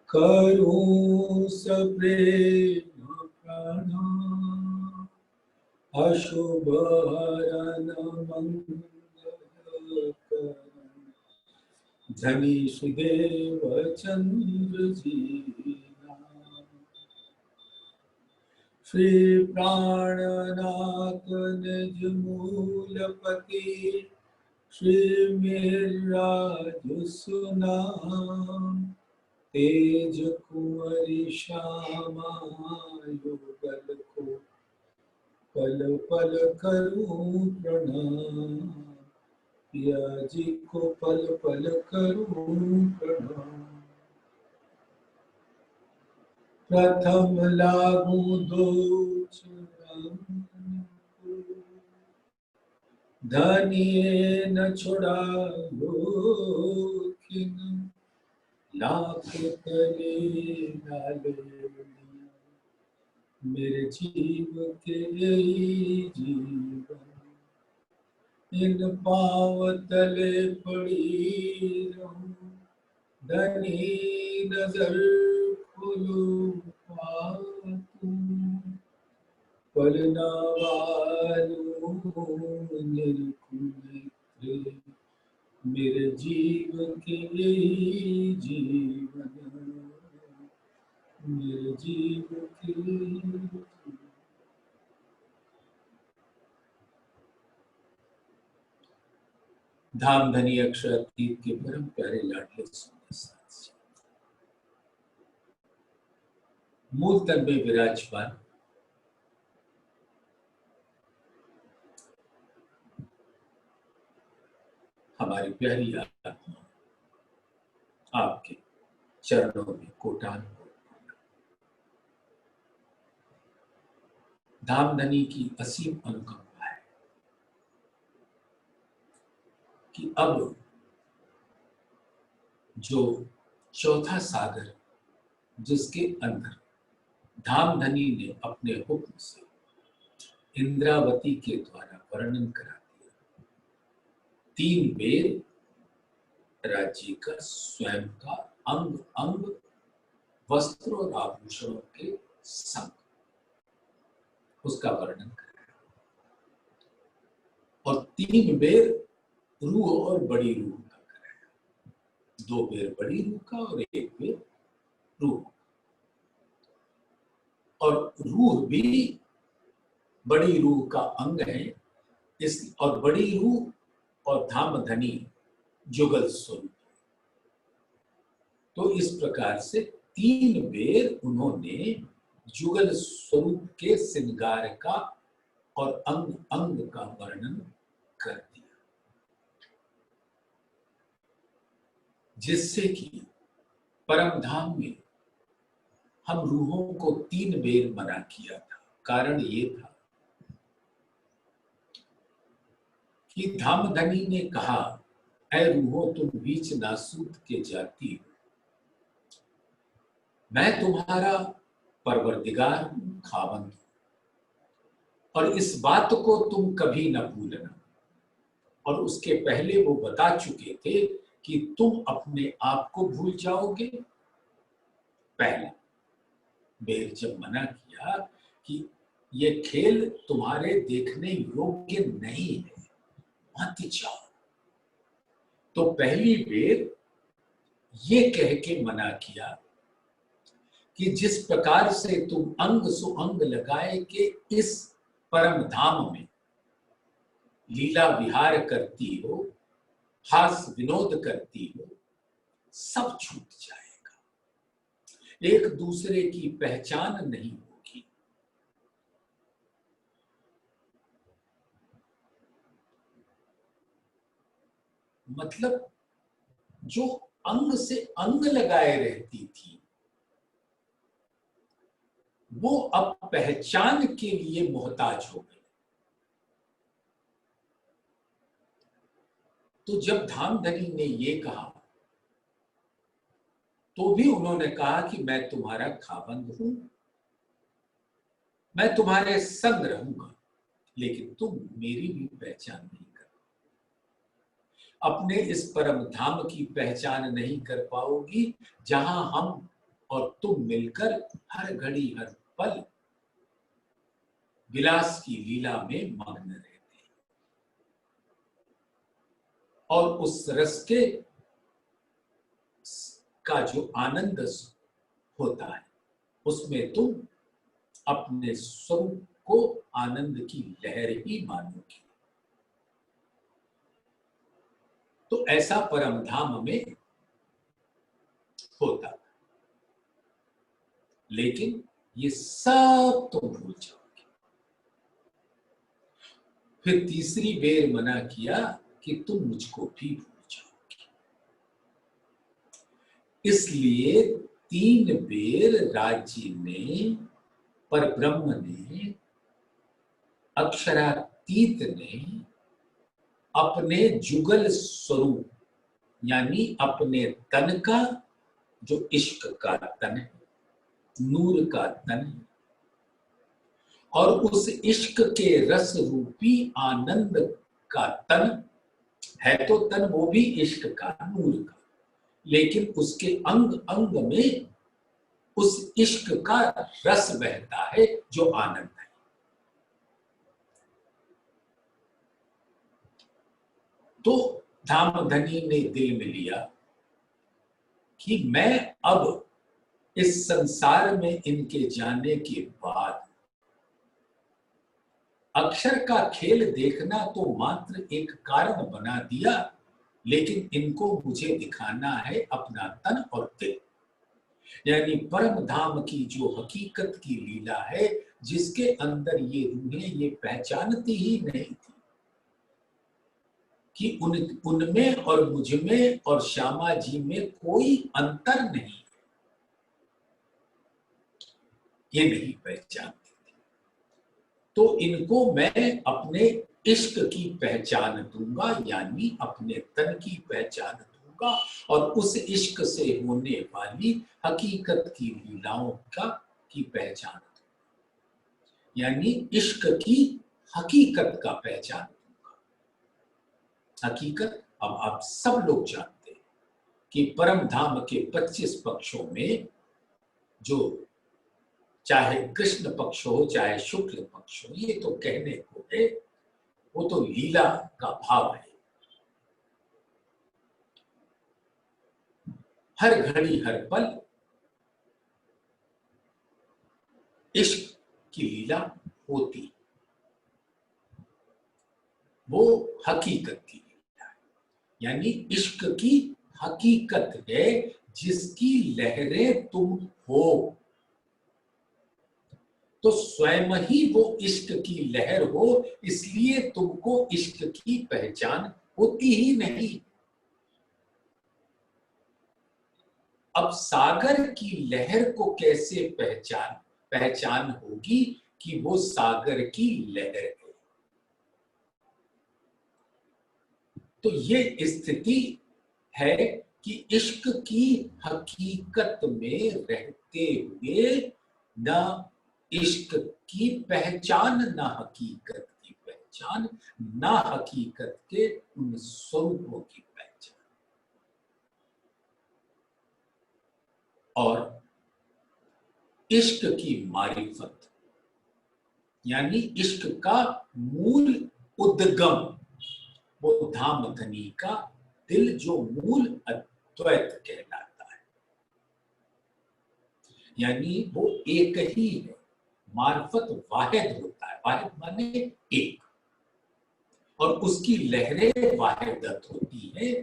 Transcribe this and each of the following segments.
करूं सप्रेम प्रणाम, अशुभ हरन मंगल करण, धनीश देव चंद्र जी नाम। श्री प्राणनाथ निज मूलपति, श्री मेरराज सुनाम। तेज कुंवरी श्यामा युगल को, पल पल करूं प्रणाम। पिया जी को पल पल करूं प्रणाम। प्रथम लागू दो चरण को, धनिये न छुड़ायो खिन, लाख तले डाले मेरे जीव के जीवन। इन पाँव तले पड़ी रहूं, धनी नजर खोलो पातू, पलना वालू निर्कुमित्र, मेरे जीव के जीवन, मेरे जीव के जीवन। धामधनी अक्षर अतीत के परम प्यारे लाडले सुंदर साथ, मूल तन में विराजमान हमारी प्यारी आत्मा आपके चरणों में कोटान हो। धामधनी की असीम अनुकंपा है कि अब जो चौथा सागर जिसके अंदर धामधनी ने अपने हुक्म से इंद्रावती के द्वारा वर्णन करा दिया, 3 बेर राज्य का स्वयं का अंग अंग वस्त्र और आभूषणों के संग उसका वर्णन कराया, और 3 बेर रूह और बड़ी रूह का कराया। 2 बेर बड़ी रूह का और 1 बेर रूह, और रूह भी बड़ी रूह का अंग है इस, और बड़ी रूह और धामधनी जुगल स्वरूप। तो इस प्रकार से 3 बेर उन्होंने जुगल स्वरूप के श्रृंगार का और अंग अंग का वर्णन कर दिया, जिससे कि परम धाम में हम रूहों को 3 बेर मना किया था। कारण ये था कि धामधनी ने कहा, ऐ रूहों तुम बीच नासूत के जाती हो, मैं तुम्हारा परवरदिगार हूं, खावंद हूं, और इस बात को तुम कभी न भूलना। और उसके पहले वो बता चुके थे कि तुम अपने आप को भूल जाओगे। पहला बेर जब मना किया कि ये खेल तुम्हारे देखने योग्य नहीं है, मत जाओ, तो पहली बेर ये कह के मना किया कि जिस प्रकार से तुम अंग सुअंग लगाए के इस परम धाम में लीला विहार करती हो, हास विनोद करती हो, सब छूट जाएगा, एक दूसरे की पहचान नहीं होगी। मतलब जो अंग से अंग लगाए रहती थी वो अब पहचान के लिए मोहताज हो गई। तो जब धामधनी ने ये कहा तो भी उन्होंने कहा कि मैं तुम्हारा खावंद हूं, मैं तुम्हारे संग रहूंगा, लेकिन तुम मेरी भी पहचान नहीं कर। अपने इस परम धाम की पहचान नहीं कर पाओगी जहां हम और तुम मिलकर हर घड़ी हर पल विलास की लीला में मग्न रहते हैं और उस रस के का जो आनंद होता है उसमें तुम अपने स्वरूप को आनंद की लहर ही मानोगी। तो ऐसा परम धाम में होता, लेकिन ये सब तुम भूल जाओगे। फिर तीसरी बेर मना किया कि तुम मुझको भी भूल जाओगे। इसलिए 3 बेर राज्य ने, पर ब्रह्म ने, अक्षरातीत ने अपने जुगल स्वरूप यानी अपने तन का, जो इश्क का तन है, नूर का तन है, और उस इश्क के रस रूपी आनंद का तन है, तो तन वो भी इश्क का, नूर का, लेकिन उसके अंग अंग में उस इश्क का रस बहता है जो आनंद है। तो धामधनी ने दिल में लिया कि मैं अब इस संसार में इनके जाने के बाद अक्षर का खेल देखना तो मात्र एक कारण बना दिया, लेकिन इनको मुझे दिखाना है अपना तन और दिल, यानी परम धाम की जो हकीकत की लीला है, जिसके अंदर ये रूहें ये पहचानती ही नहीं थी कि उनमें और मुझ में और श्यामा जी में कोई अंतर नहीं, ये नहीं पहचानती। तो इनको मैं अपने इश्क की पहचान दूंगा, यानी अपने तन की पहचान दूंगा, और उस इश्क से होने वाली हकीकत की लीलाओं की पहचान दूंगा, यानी इश्क की हकीकत का पहचान दूंगा। हकीकत अब आप सब लोग जानते हैं कि परम धाम के 25 पक्षों में, जो चाहे कृष्ण पक्ष हो चाहे शुक्ल पक्ष हो, ये तो कहने को है, वो तो लीला का भाव है। हर घड़ी हर पल इश्क की लीला होती, वो हकीकत की लीला है, यानी इश्क की हकीकत है जिसकी लहरें तुम हो। तो स्वयं ही वो इश्क की लहर हो, इसलिए तुमको इश्क की पहचान होती ही नहीं। अब सागर की लहर को कैसे पहचान होगी कि वो सागर की लहर है। तो ये स्थिति है कि इश्क की हकीकत में रहते हुए न इश्क की पहचान, न हकीकत की पहचान, न हकीकत के उन स्वरूपों की पहचान। और इश्क की मारिफत यानी इश्क का मूल उद्गम, वो धामधनी का दिल जो मूल अद्वैत कहलाता है, यानी वो एक ही है। मार्फत वाहिद होता है, वाहिद माने एक, और उसकी लहरें वाहिदत होती है।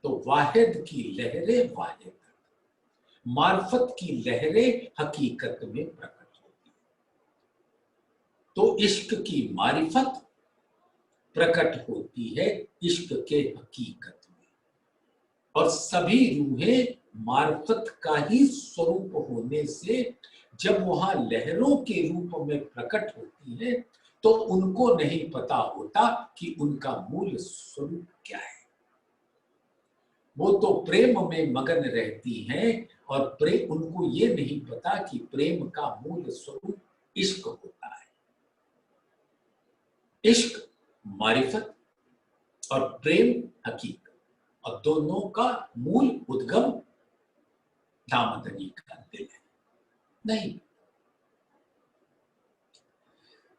तो वाहिद की लहरें वाहिद, मार्फत की लहरें हकीकत में प्रकट होती। तो इश्क की मारिफत प्रकट होती है इश्क के हकीकत में, और सभी रूहें मार्फत का ही स्वरूप होने से जब वहां लहरों के रूप में प्रकट होती है, तो उनको नहीं पता होता कि उनका मूल स्वरूप क्या है। वो तो प्रेम में मगन रहती हैं, और प्रेम, उनको ये नहीं पता कि प्रेम का मूल स्वरूप इश्क होता है। इश्क मारिफत और प्रेम हकीकत, और दोनों का मूल उद्गम धामधनी का दिल है। नहीं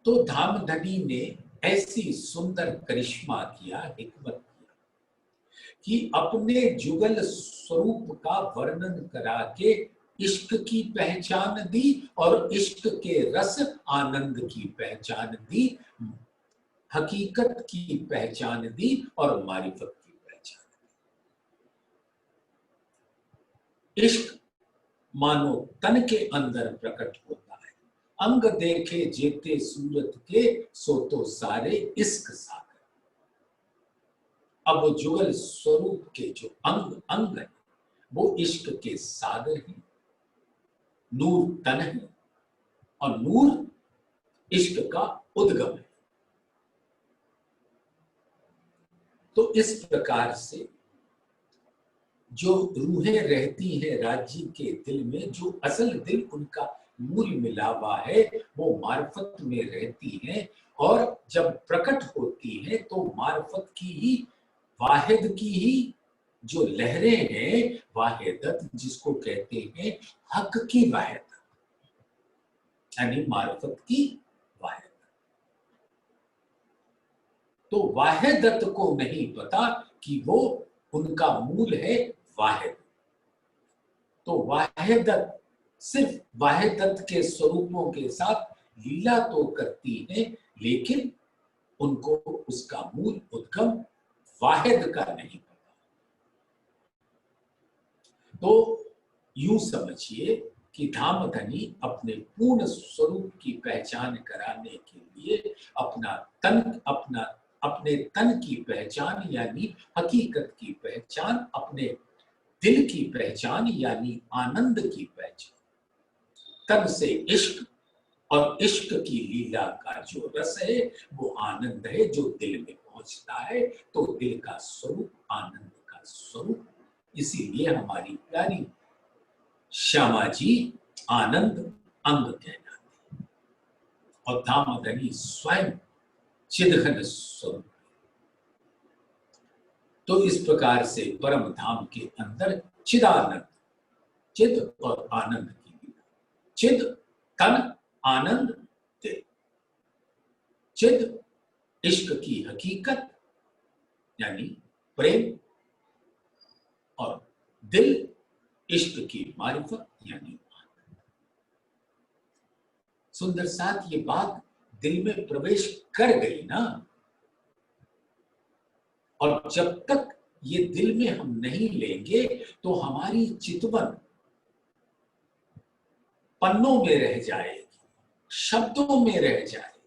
तो धामधनी ने ऐसी सुंदर करिश्मा किया, हिकमत किया कि अपने जुगल स्वरूप का वर्णन करा के इश्क की पहचान दी और इश्क के रस आनंद की पहचान दी, हकीकत की पहचान दी और मारिफत की पहचान दी। इश्क मानो तन के अंदर प्रकट होता है, अंग देखे जेते सूरत के सो तो सारे इश्क सागर। अब जुगल स्वरूप के जो अंग अंग है वो इश्क के सागर हैं, नूर तन है और नूर इश्क का उद्गम है। तो इस प्रकार से जो रूहें रहती हैं राज्य के दिल में, जो असल दिल उनका मूल मिलावा है, वो मार्फत में रहती हैं और जब प्रकट होती हैं तो मार्फत की ही, वाहिद की ही जो लहरें हैं, वाहिदत जिसको कहते हैं हक की वाहिदत, यानी मार्फत की वाहिदत। तो वाहिदत को नहीं पता कि वो उनका मूल है वाहिद। तो वाहिदत सिर्फ वाहिदत के स्वरूपों के साथ लीला तो करती है, लेकिन उनको उसका मूल उद्गम वाहिद का नहीं पता। तो यूं समझिए कि धामधनी अपने पूर्ण स्वरूप की पहचान कराने के लिए अपने तन की पहचान यानी हकीकत की पहचान, अपने दिल की पहचान यानी आनंद की पहचान, तन से इश्क और इश्क की लीला का जो रस है वो आनंद है जो दिल में पहुंचता है। तो दिल का स्वरूप आनंद का स्वरूप, इसीलिए हमारी प्यारी श्यामा जी आनंद अंग कहलाती और धामधनी स्वयं चिदघन स्वरूप। तो इस प्रकार से परम धाम के अंदर चिदानंद, चिद और आनंद की लीला, चिद तन, आनंद दिल। चिद इश्क की हकीकत यानी प्रेम और दिल इश्क की मारिफत यानी आनंद। सुंदर साथ ये बात दिल में प्रवेश कर गई ना, और जब तक ये दिल में हम नहीं लेंगे तो हमारी चितवन पन्नों में रह जाएगी, शब्दों में रह जाएगी,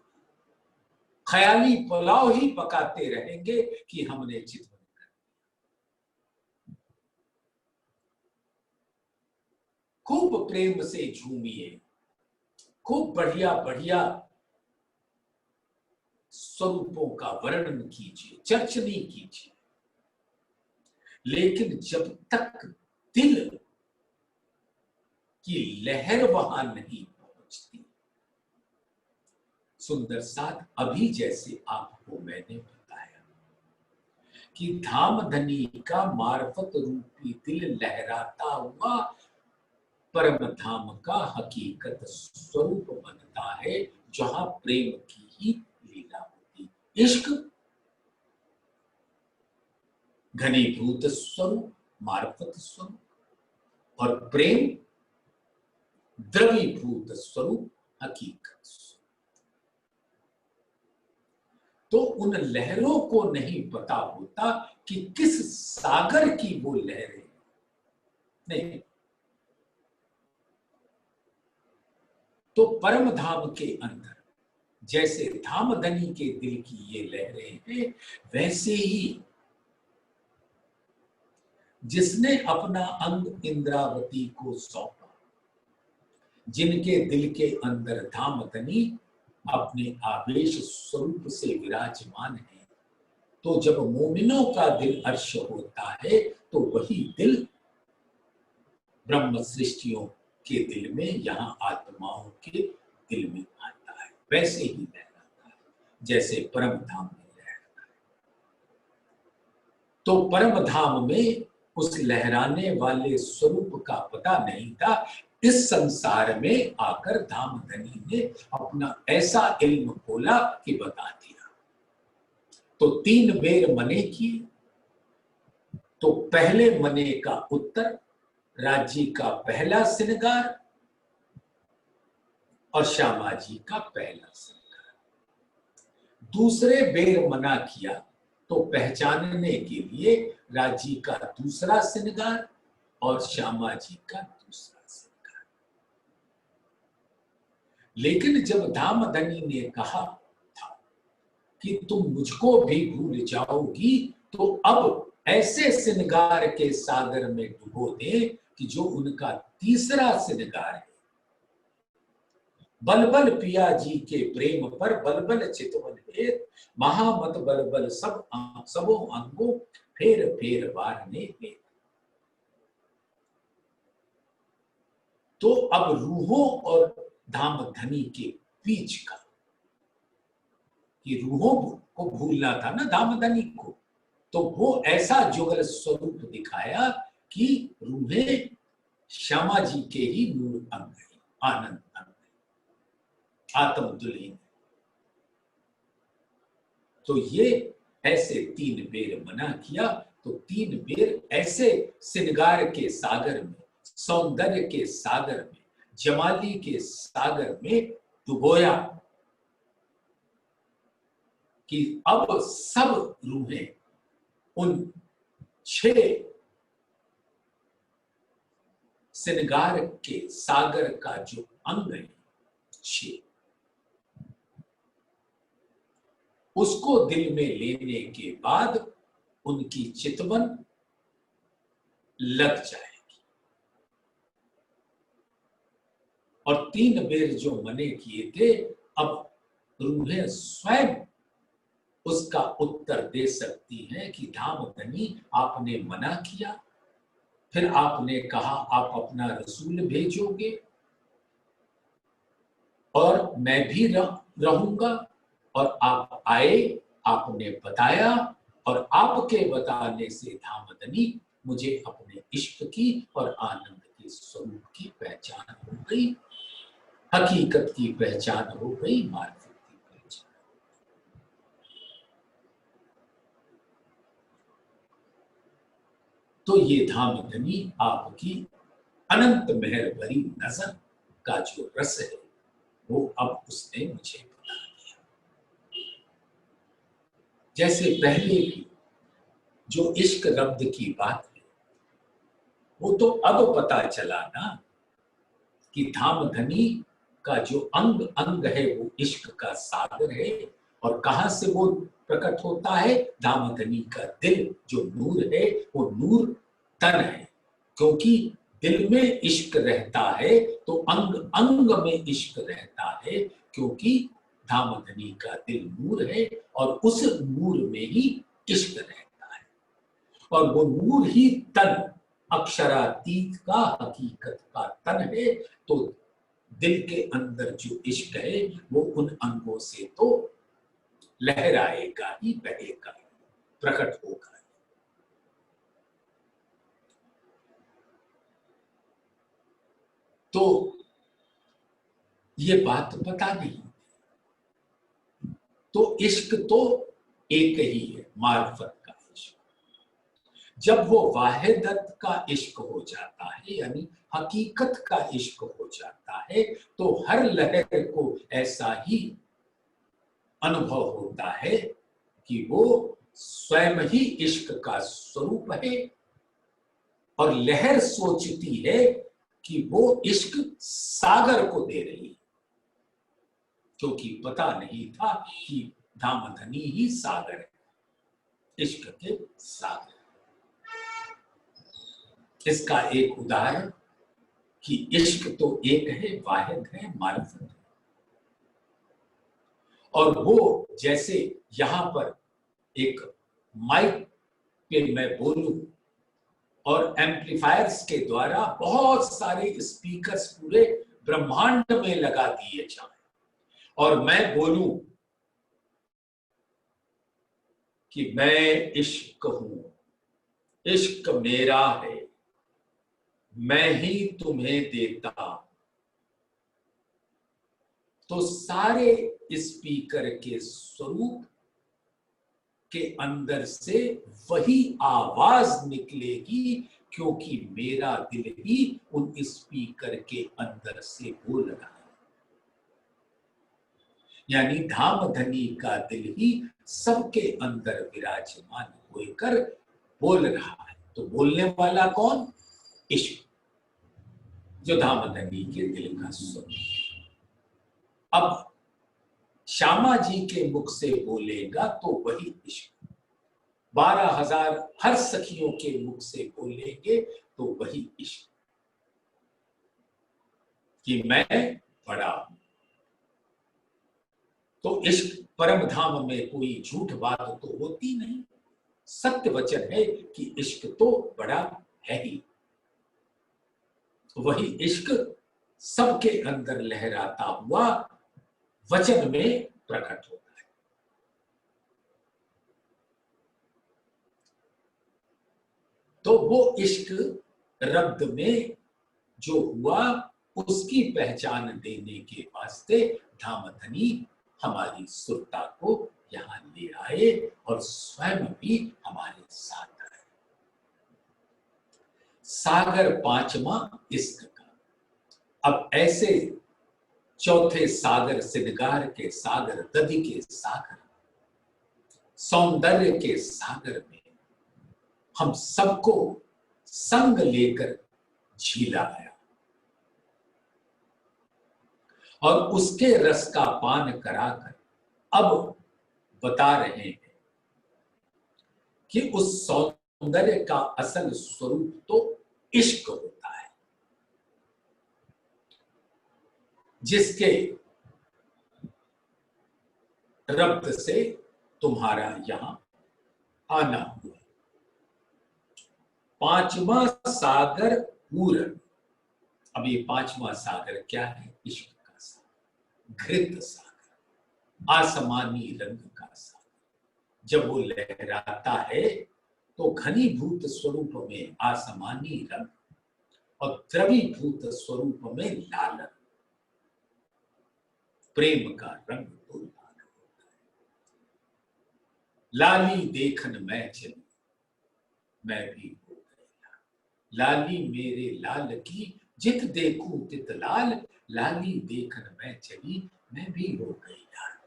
ख्याली पुलाव ही पकाते रहेंगे कि हमने चितवन कर दिया। खूब प्रेम से झूमिए, खूब बढ़िया बढ़िया स्वरूपों का वर्णन कीजिए, चर्चनी कीजिए, लेकिन जब तक दिल की लहर वहां नहीं पहुंचती, सुंदर साथ अभी जैसे आपको मैंने बताया कि धामधनी का मार्फत रूपी दिल लहराता हुआ परम धाम का हकीकत स्वरूप बनता है, जहां प्रेम की ही लीला होती। इश्क घनीभूत स्वरूप, मार्फत स्वरूप, और प्रेम द्रवीभूत स्वरूप, हकीकत स्वरूप। तो उन लहरों को नहीं पता होता कि किस सागर की वो लहरें नहीं। तो परम धाम के अंदर जैसे धामधनी के दिल की ये लहरें हैं, वैसे ही जिसने अपना अंग इंद्रावती को सौंपा, जिनके दिल के अंदर धामधनी अपने आवेश स्वरूप से विराजमान है, तो जब मोमिनों का दिल अर्श होता है तो वही दिल ब्रह्म सृष्टियों के दिल में, यहां आत्माओं के दिल में आता है, वैसे ही लहराता है। जैसे परम धाम में लहराता है। तो परम धाम में उस लहराने वाले स्वरूप का पता नहीं था। इस संसार में आकर धामधनी ने अपना ऐसा इल्म खोला कि बता दिया। तो 3 बेर मने किए। तो पहले मने का उत्तर राज्य का पहला श्रृंगार और श्यामा जी का पहला श्रृंगार। दूसरे बेर मना किया तो पहचानने के लिए राज्य का दूसरा श्रृंगार और श्यामा जी का दूसरा श्रृंगार। लेकिन जब धामधनी ने कहा था कि तुम मुझको भी भूल जाओगी तो अब ऐसे श्रृंगार के सागर में डुबो दे कि जो उनका तीसरा श्रृंगार है। बलबल पिया जी के प्रेम पर बलबल चितवन हेत महामत बलबल सबो अंगो फेर फेर वारने हेत। तो अब रूहों और धामधनी के बीच का, ये रूहों को भूलना था ना धामधनी को, तो वो ऐसा जुगल स्वरूप दिखाया कि रूहें श्यामा जी के ही मूल अंग है, आनंद अंग है, आत्म दुल्हीन। तो ये ऐसे 3 बेर मना किया। तो 3 बेर ऐसे श्रृंगार के सागर में, सौंदर्य के सागर में, जमाली के सागर में डुबोया कि अब सब रूहें उन 6 श्रृंगार के सागर का जो अंग है 6, उसको दिल में लेने के बाद उनकी चितवन लग जाएगी। और 3 बेर जो मने किए थे, अब रूहें स्वयं उसका उत्तर दे सकती हैं कि धामधनी आपने मना किया, फिर आपने कहा आप अपना रसूल भेजोगे और मैं भी रहूंगा, और आप आए, आपने बताया, और आपके बताने से धामधनी मुझे अपने इश्क की और आनंद के स्वरूप की पहचान हो गई, हकीकत की पहचान हो गई, मार्फत की पहचान। तो ये धामधनी आपकी अनंत मेहर भरी नजर का जो रस है वो अब उसने मुझे बता दिया। जैसे पहले भी जो इश्क रब्द की बात है वो तो अब पता चला ना कि धामधनी का जो अंग अंग है वो इश्क का सागर है। और कहां से वो प्रकट होता है? धामधनी का दिल जो नूर है वो नूर तन है, क्योंकि दिल में इश्क रहता है तो अंग अंग में इश्क रहता है, क्योंकि धामधनी का दिल नूर है और उस नूर में ही इश्क रहता है। और वो नूर ही तन, अक्षरातीत का, हकीकत का तन है। तो दिल के अंदर जो इश्क है वो उन अंगों से तो लहराएगा ही, बहेगा, प्रकट होगा। तो ये बात पता नहीं। तो इश्क तो एक ही है, मार्फत का इश्क। जब वो वाहिदत का इश्क हो जाता है, यानी हकीकत का इश्क हो जाता है, तो हर लहर को ऐसा ही अनुभव होता है कि वो स्वयं ही इश्क का स्वरूप है। और लहर सोचती है कि वो इश्क सागर को दे रही है, क्योंकि पता नहीं था कि धामधनी ही सागर है, इश्क के सागर। इसका एक उदाहरण कि इश्क तो एक है, वाहिद है, मार्फत है। और वो जैसे यहां पर एक माइक पे मैं बोलूं और एम्पलीफायर्स के द्वारा बहुत सारे स्पीकर्स पूरे ब्रह्मांड में लगा दिए जाएं और मैं बोलूं कि मैं इश्क हूं, इश्क मेरा है, मैं ही तुम्हें देता, तो सारे स्पीकर के स्वरूप के अंदर से वही आवाज निकलेगी, क्योंकि मेरा दिल ही उन स्पीकर के अंदर से बोल रहा है। यानी धामधनी का दिल ही सबके अंदर विराजमान होकर बोल रहा है। तो बोलने वाला कौन? इश्क, जो धामधनी के दिल का स्वरूप। अब श्यामा जी के मुख से बोलेगा तो वही इश्क, 12,000 हर सखियों के मुख से बोलेंगे तो वही इश्क, कि मैं बड़ा हूं। तो इश्क परम धाम में कोई झूठ बात तो होती नहीं, सत्य वचन है कि इश्क तो बड़ा है ही। वही इश्क सबके अंदर लहराता हुआ वचन में प्रकट होता है। तो वो इश्क रब्द में जो हुआ, उसकी पहचान देने के वास्ते धामधनी हमारी सुरता को यहां ले आए और स्वयं भी हमारे साथ आए। सागर पांचवा इश्क का। अब ऐसे चौथे सागर, सिनगार के सागर, दधि के सागर, सौंदर्य के सागर में हम सबको संग लेकर झीला आया और उसके रस का पान कराकर अब बता रहे हैं कि उस सौंदर्य का असल स्वरूप तो इश्क होता है, जिसके रब्त से तुम्हारा यहां आना हुआ। पांचवा सागर पूरन। अब ये पांचवा सागर क्या है? इश्क का सागर, घृत सागर, आसमानी रंग का सागर। जब वो लहराता है तो घनीभूत स्वरूप में आसमानी रंग और द्रवीभूत स्वरूप में लाल रंग, प्रेम का रंग तो लाल होता है। लाली देखन मैं चली, मैं भी हो गई लाल, लाली मेरे लाल की जित देखूं तित लाल, लाली देखन मैं चली, मैं भी हो गई लाल।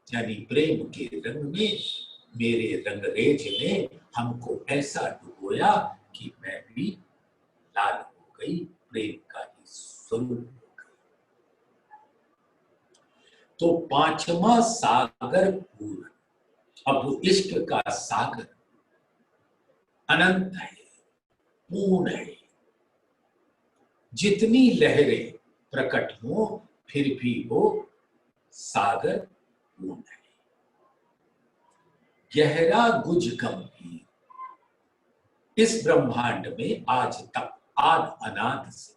यानी प्रेम के रंग में मेरे रंगरेज ने हमको ऐसा डुबोया कि मैं भी लाल हो गई, प्रेम का ही स्वरूप हो गई। तो पांचवा सागर पूर्ण। अब वो इश्क का सागर अनंत है, पूर्ण है। जितनी लहरें प्रकट हो फिर भी वो सागर पूर्ण है। गहरा गुज गंभीर, इस ब्रह्मांड में आज तक आद अनाद से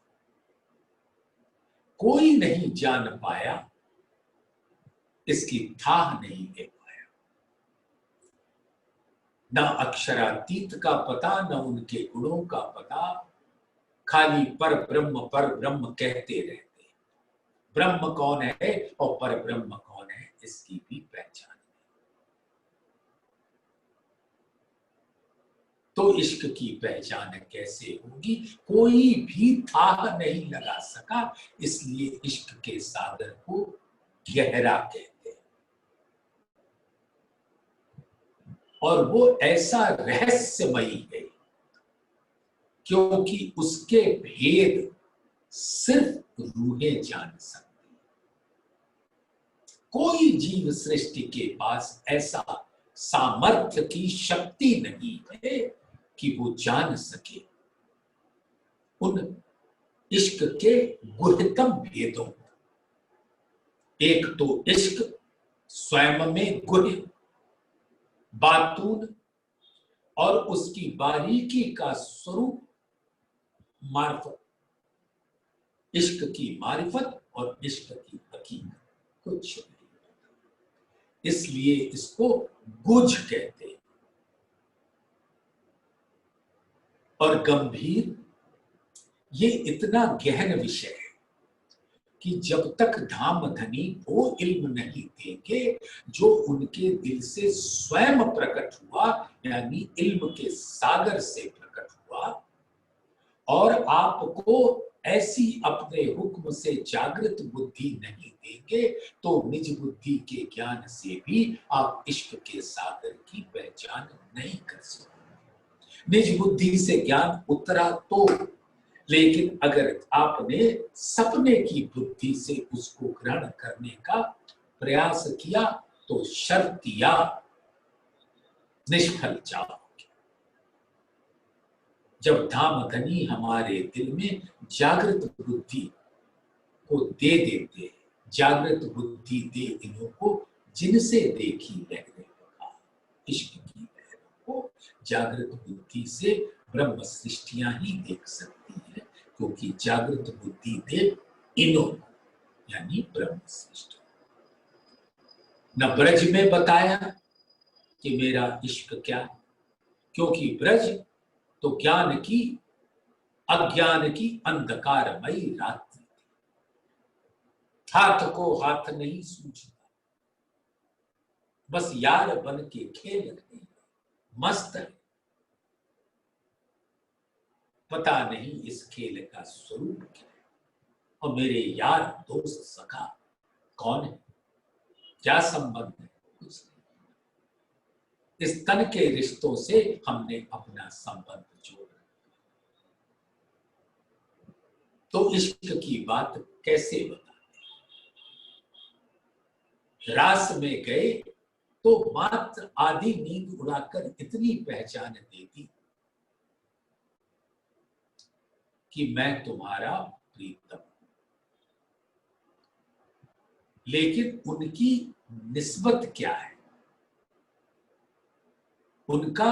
कोई नहीं जान पाया, इसकी थाह नहीं ले पाया। न अक्षरातीत का पता, न उनके गुणों का पता, खाली पर ब्रह्म कहते रहते। ब्रह्म कौन है और पर ब्रह्म कौन है, इसकी भी पहचान। तो इश्क की पहचान कैसे होगी? कोई भी थाह नहीं लगा सका, इसलिए इश्क के सागर को गहरा कहते हैं। और वो ऐसा रहस्यमयी है क्योंकि उसके भेद सिर्फ रूहें जान सकती। कोई जीव सृष्टि के पास ऐसा सामर्थ्य की शक्ति नहीं है कि वो जान सके उन इश्क के गुह्यतम भेदों को। एक तो इश्क स्वयं में गुह्य, बातून और उसकी बारीकी का स्वरूप मार्फत। इश्क की मारिफत और इश्क की हकीकत कुछ नहीं। इसलिए इसको गुझ कहते हैं। और गंभीर ये इतना गहन विषय है कि जब तक धामधनी वो इल्म नहीं देंगे जो उनके दिल से स्वयं प्रकट हुआ, यानी इल्म के सागर से प्रकट हुआ, और आपको ऐसी अपने हुक्म से जागृत बुद्धि नहीं देंगे, तो निज बुद्धि के ज्ञान से भी आप इश्क के सागर की पहचान नहीं कर सकते। निज बुद्धि से ज्ञान उतरा तो, लेकिन अगर आपने सपने की बुद्धि से उसको ग्रहण करने का प्रयास किया तो शर्तिया निष्फल जाओगे। जब धामधनी हमारे दिल में जागृत बुद्धि को दे देते हैं, जागृत बुद्धि दे इन्हों को जिनसे देखी लहरें बहा, इश्क की लहरों को जागृत बुद्धि से ब्रह्म सृष्टियां ही देख सकती है, क्योंकि जागृत बुद्धि दे इन्हों यानी ब्रह्म सृष्टि। न ब्रज में बताया कि मेरा इश्क क्या, क्योंकि ब्रज तो ज्ञान की अज्ञान की अंधकारमयी रात्रि थी। हाथ को हाथ नहीं सूझता, बस यार बन के खेल रहे हैं, मस्त है। पता नहीं इस खेल का स्वरूप क्या है, और मेरे यार दोस्त सखा कौन है, क्या संबंध है, कुछ नहीं। इस तन के रिश्तों से हमने अपना संबंध जोड़ रखा। तो इश्क की बात कैसे बताते? रास में गए तो मात्र आधी नींद उड़ाकर इतनी पहचान दे दी कि मैं तुम्हारा प्रीतम हूं। लेकिन उनकी निस्बत क्या है, उनका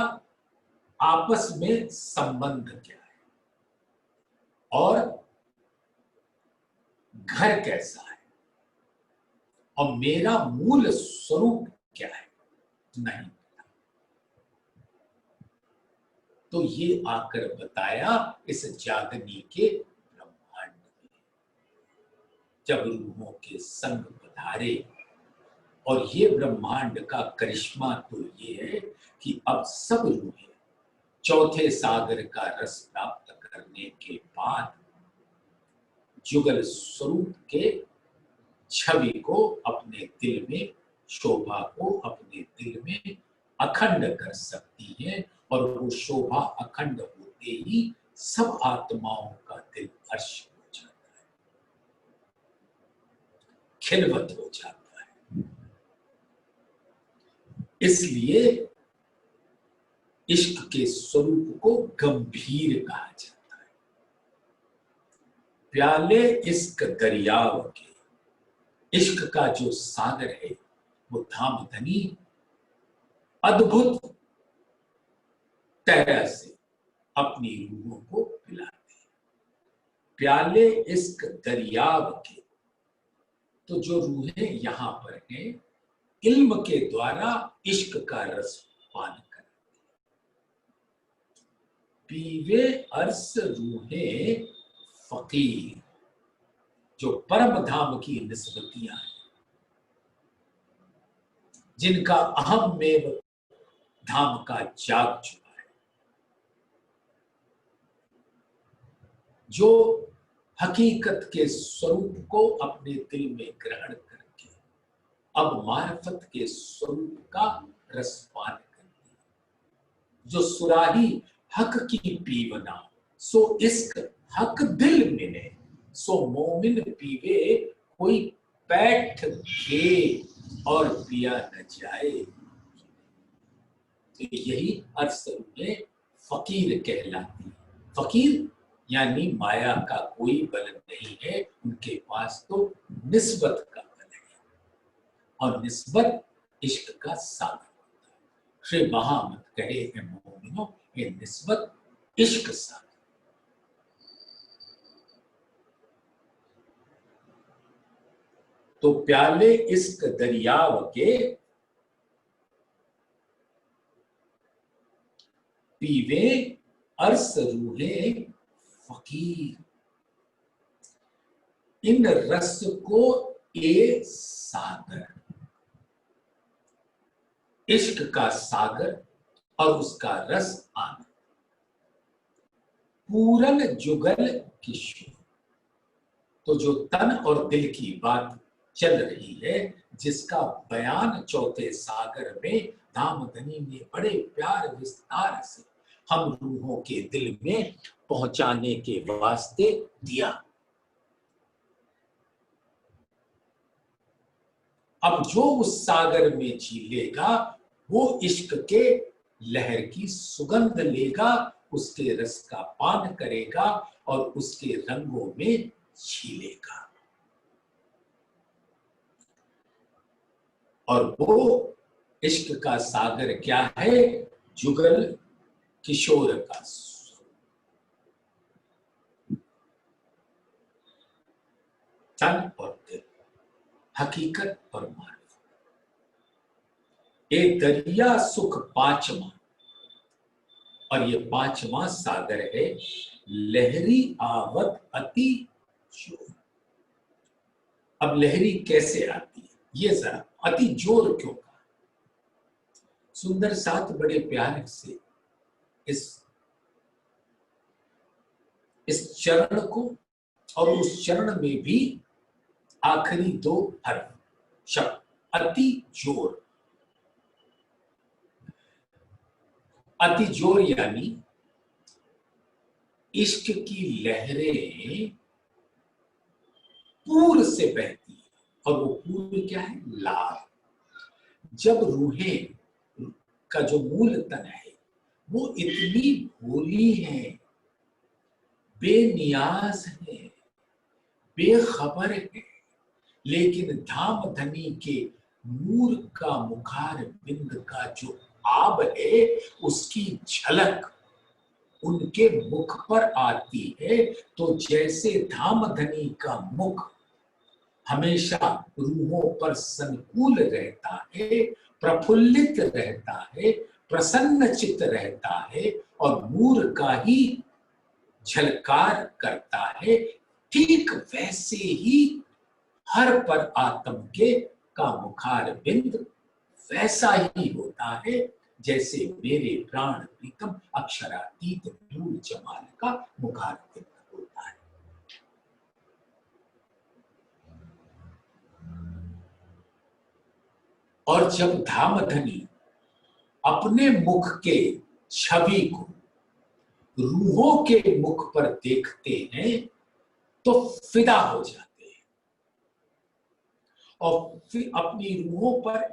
आपस में संबंध क्या है, और घर कैसा है, और मेरा मूल स्वरूप क्या है, नहीं पता। तो ये आकर बताया इस जागनी के ब्रह्मांड में, जब रूहों के संग पधारे। और ये ब्रह्मांड का करिश्मा तो ये है कि अब सब रूहें चौथे सागर का रस प्राप्त करने के बाद जुगल स्वरूप के छवि को अपने दिल में, शोभा को अपने दिल में अखंड कर सकती है, और वो शोभा अखंड होते ही सब आत्माओं का दिल हर्ष हो जाता है, खिलवत हो जाता है। इसलिए इश्क के स्वरूप को गंभीर कहा जाता है। प्याले इश्क दरियाव के, इश्क का जो सागर है वो धामधनी अद्भुत तरह से अपनी रूहों को पिलाते हैं। प्याले इश्क दरियाव के, तो जो रूहें यहां पर हैं इल्म के द्वारा इश्क का रस पान करते हैं। पीवे अर्स रूहें फकीर, जो परम धाम की निस्बतियां हैं, जिनका अहम में धाम का जाग चुका है, जो हकीकत के स्वरूप को अपने दिल में ग्रहण करके अब मार्फत के स्वरूप का रसपान करते, जो सुराही हक की पीवना, सो इश्क हक दिल मिले, सो मोमिन पीवे कोई पैठ घे और पिया न जाए। तो यही अर्थ में फकीर कहलाती। फकीर यानी माया का कोई बल नहीं है, उनके पास तो निस्बत का बल है, और निस्बत इश्क का सागर होता है। श्री महामत कहे हैं मोमिनो, ये निस्बत इश्क सागर। तो प्याले इश्क दरियाव के, पीवे अरस रूहे फकीर। इन रस को ए सागर, इश्क का सागर और उसका रस आनंद, पूरन जुगल किशोर। तो जो तन और दिल की बात चल रही है, जिसका बयान चौथे सागर में धामधनी ने बड़े प्यार विस्तार से हम रूहों के दिल में पहुंचाने के वास्ते दिया। अब जो उस सागर में झीलेगा वो इश्क के लहर की सुगंध लेगा, उसके रस का पान करेगा और उसके रंगों में झीलेगा। और वो इश्क का सागर क्या है? जुगल किशोर का तन और दिल, हकीकत और मार्फत। ये दरिया सुख पांचवा, और ये पांचवा सागर है लहरी आवत अति जोर। अब लहरी कैसे आती है ये जरा, अति जोर क्यों कहा? सुंदर साथ बड़े प्यार से इस चरण को और उस चरण में भी आखिरी दो हर्फ शब्द अति जोर। अति जोर यानी इश्क की लहरें पूर से बहती है, और वो पूर क्या है? लाल। जब रूहें का जो मूल तन है वो इतनी भोली है, बेनियाज है, बेखबर है, लेकिन धामधनी के नूर का मुखार बिंद का जो आब है उसकी झलक उनके मुख पर आती है। तो जैसे धामधनी का मुख हमेशा रूहों पर संकुल रहता है, प्रफुल्लित रहता है, प्रसन्नचित रहता है और नूर का ही झलकार करता है, ठीक वैसे ही हर पर आत्म के का मुखार बिंद वैसा ही होता है जैसे मेरे प्राण प्रीतम अक्षरातीत नूर जमाल का मुखार बिंद होता है। और जब धामधनी अपने मुख के छवि को रूहों के मुख पर देखते हैं तो फिदा हो जाते हैं, और फिर अपनी रूहों पर,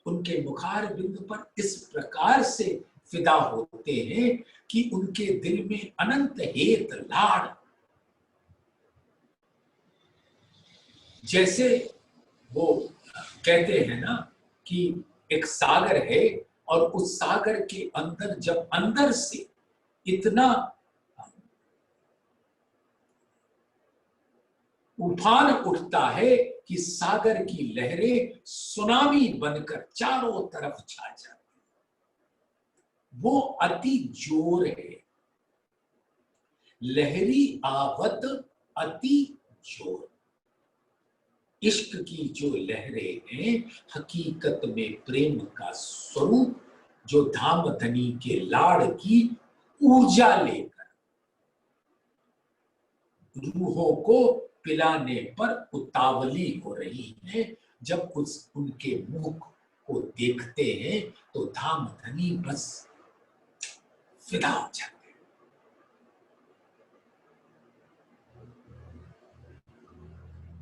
उनके मुखार बिंदु पर इस प्रकार से फिदा होते हैं कि उनके दिल में अनंत हेत लाड़, जैसे वो कहते हैं ना कि एक सागर है और उस सागर के अंदर जब अंदर से इतना उफान उठता है कि सागर की लहरें सुनामी बनकर चारों तरफ छा जाती, वो अति जोर है। लहरी आवत अति जोर। इश्क की जो लहरें हैं हकीकत में प्रेम का स्वरूप, जो धामधनी के लाड़ की ऊर्जा लेकर रूहों को पिलाने पर उतावली हो रही है। जब उनके मुख को देखते हैं तो धामधनी बस फिदा हो जाते हैं।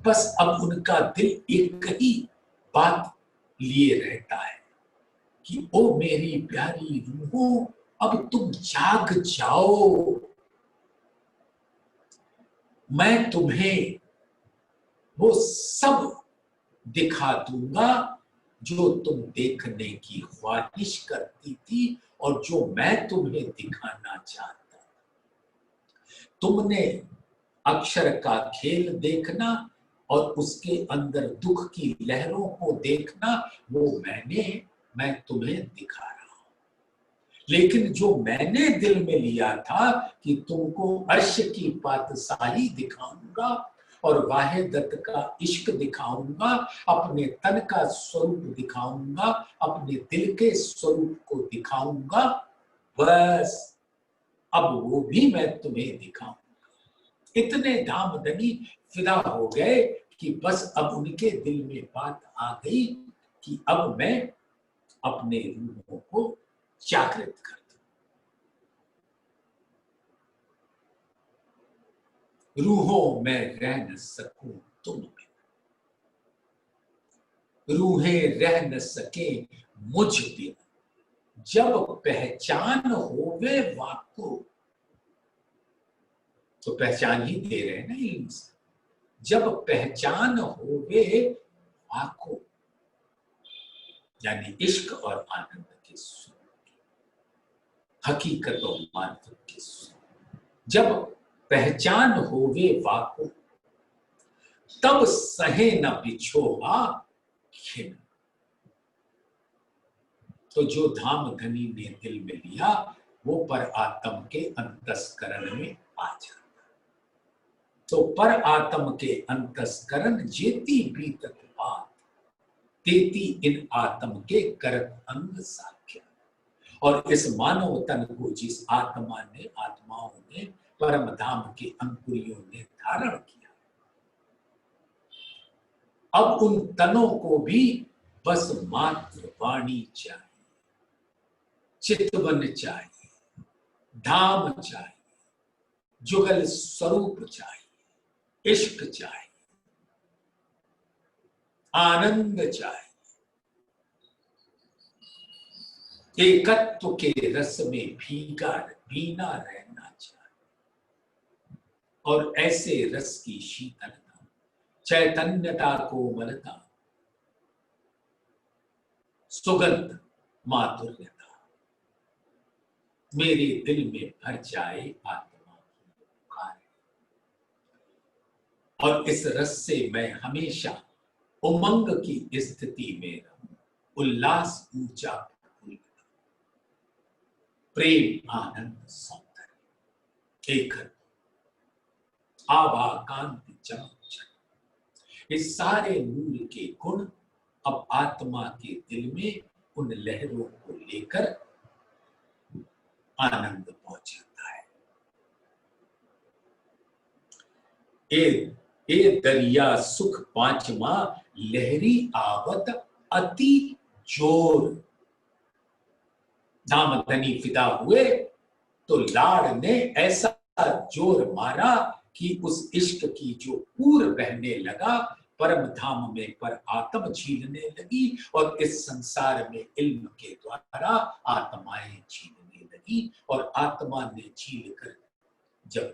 बस अब उनका दिल एक ही बात लिए रहता है कि ओ मेरी प्यारी रूहों, अब तुम जाग जाओ, मैं तुम्हें वो सब दिखा दूंगा जो तुम देखने की ख्वाहिश करती थी और जो मैं तुम्हें दिखाना चाहता था। तुमने अक्षर का खेल देखना और उसके अंदर दुख की लहरों को देखना, वो मैं तुम्हें दिखा रहा हूं। लेकिन जो मैंने दिल में लिया था कि तुमको अर्श की पातशाही दिखाऊंगा और वाहिदत का इश्क दिखाऊंगा, अपने तन का स्वरूप दिखाऊंगा, अपने दिल के स्वरूप को दिखाऊंगा, बस अब वो भी मैं तुम्हें दिखाऊंगा। इतने धामधनी फिदा हो गए कि बस अब उनके दिल में बात आ गई कि अब मैं अपने रूहों को जागृत कर दूं। रूहों में रह न सकूं तुम में, रूहें रह न सके मुझ बिन, जब पहचान होवे वाको। तो पहचान ही दे रहे हैं ना इल्म से। जब पहचान होवे वाको, यानी इश्क और आनंद के स्वरूप, हकीकत और मार्फत के स्वरूप। जब पहचान होवे वाको, तब सहे न बिछोहा खिन। तो जो धाम धनी ने दिल में लिया वो पर आत्म के अंतस्करण में आ जाता। तो पर आत्म के अंतस्करण जेती बीतत बात, तेती इन आत्म के करत अंग साख्य। और इस मानव तन को जिस आत्माओं ने परम धाम के अंकुरियों ने धारण किया, अब उन तनों को भी बस मात्र वाणी चाहिए, चितवन चाहिए, धाम चाहिए, जुगल स्वरूप चाहिए, इश्क चाहिए, आनंद चाहिए, एकत्व के रस में भीना रहना चाहिए। और ऐसे रस की शीतलता, चैतन्यता, कोमलता, सुगंध, माधुर्यता मेरे दिल में भर जाए आत्मा की पुकार। और इस रस से मैं हमेशा उमंग की स्थिति में रहूं, उल्लास, ऊर्जा, प्रेम, आनंद, सौंदर्य, एकत्व, आभा, कांति, चमक, इस सारे मूल के गुण अब आत्मा के दिल में उन लहरों को लेकर आनंद पहुंचाता है। ए दरिया सुख पांचवा, लहरी आवत अति जोर। धाम धनी फिदा हुए तो लाड़ ने ऐसा जोर मारा कि उस इश्क की जो पूर बहने लगा, परम धाम में पर आत्म झीलने लगी और इस संसार में इल्म के द्वारा आत्माएं झीलने लगी। और आत्मा ने झील कर जब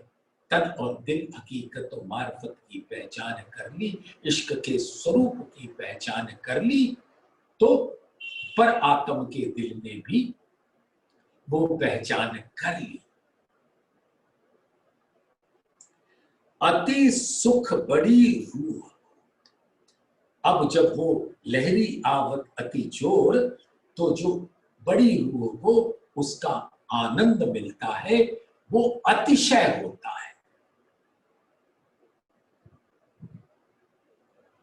तन और दिल, हकीकत और मार्फत की पहचान कर ली, इश्क के स्वरूप की पहचान कर ली, तो पर आत्म के दिल ने भी वो पहचान कर ली। अति सुख बड़ी रूह, अब जब वो लहरी आवत अति जोर, तो जो बड़ी रूह को उसका आनंद मिलता है वो अतिशय होता है।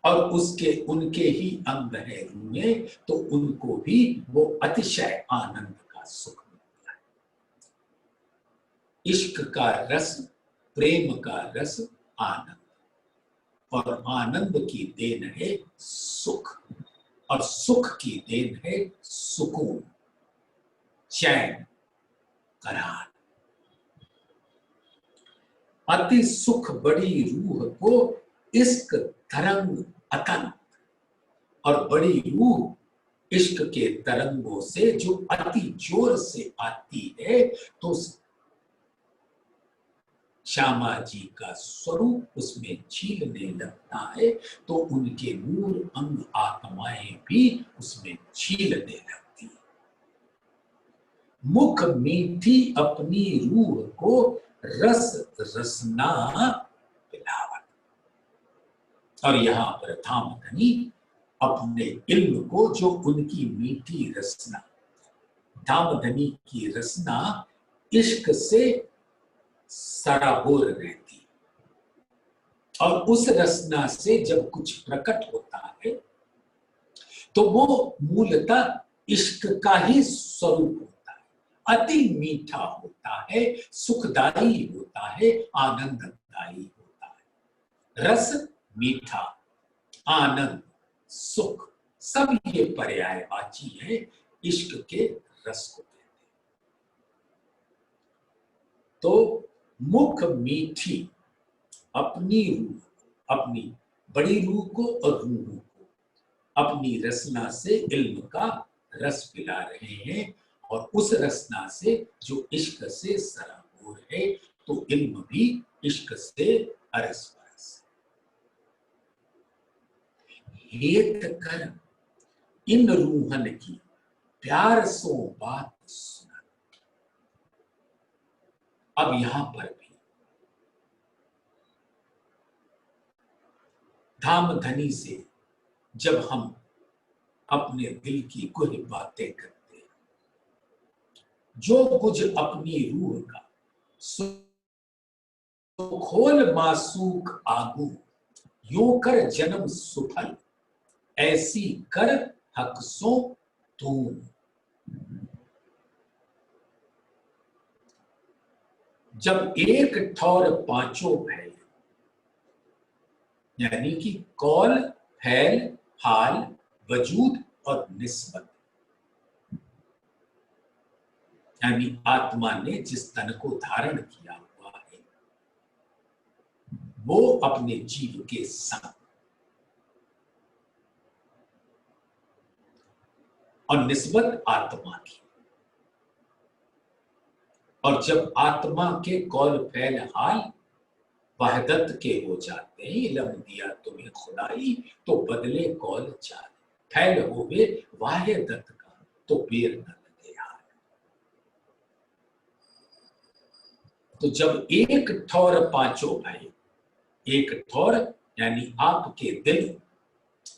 और उसके उनके ही अंग है रूहें, तो उनको भी वो अतिशय आनंद का सुख मिलता है। इश्क का रस, प्रेम का रस, आनंद, और आनंद की देन है सुख, और सुख की देन है सुकून, चैन, करार। अति सुख बड़ी रूह को इश्क तरंग अतंत, और बड़ी रूह इश्क के तरंगों से जो अति जोर से आती है, तो श्यामा जी का स्वरूप उसमें झीलने लगता है, तो उनके नूर अंग आत्माएं भी उसमें झीलने लगती है। मुख मीठी अपनी रूह को रस रसना पिलावत। और यहां पर धाम धनी अपने इल्म को, जो उनकी मीठी रसना, धामधनी की रसना इश्क से सराबोर रहती, और उस रसना से जब कुछ प्रकट होता है तो वो मूलतः इश्क का ही स्वरूप होता है, अति मीठा होता है, सुखदायी होता है, आनंददायी होता है। रस, मीठा, आनंद, सुख, सब ये पर्यायवाची है इश्क के रस को कहते हैं। तो मुख मीठी अपनी रूह, अपनी बड़ी रूह को और रूह को अपनी रसना से इल्म का रस पिला रहे हैं, और उस रसना से जो इश्क से सराबोर है, तो इल्म भी इश्क से अरस परस। हेत कर इन रूहन की प्यार सो बात सुना। अब यहां पर भी धामधनी से जब हम अपने दिल की कुछ बातें करते हैं, जो कुछ अपनी रूह का खोल मासूक आगू, यूं कर जन्म सुफल, ऐसी कर हक सो तू। जब एक ठौर पांचों फैल, यानी कि कौल, फैल, हाल, वजूद और निस्बत, यानी आत्मा ने जिस तन को धारण किया हुआ है वो अपने जीव के संग, और निस्बत आत्मा की। और जब आत्मा के कौल, फैल, हाल वहदत के हो जाते हैं, इल्म दिया तुम्हें खुदाई तो बदले कौल चाल, फैल होवे वाहिदत का तो बेर न लगे हाल। तो जब एक ठौर पांचों भाई, एक ठौर यानी आपके दिल,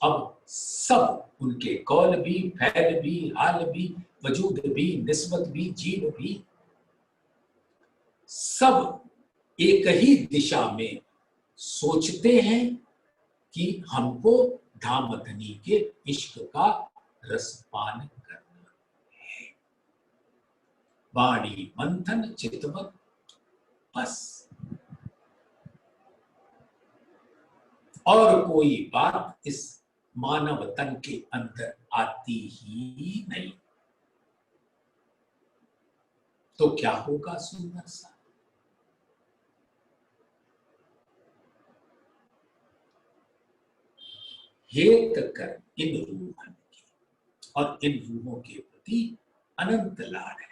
अब सब उनके कौल भी, फैल भी, हाल भी, वजूद भी, निस्बत भी, जीव भी, सब एक ही दिशा में सोचते हैं कि हमको धामधनी के इश्क का रसपान करना है। वाणी मंथन चितवत बस, और कोई बात इस मानव तन के अंदर आती ही नहीं। तो क्या होगा सुंदर सा? हेत कर इन रूहन की, और इन रूहों के प्रति अनंत लाड है।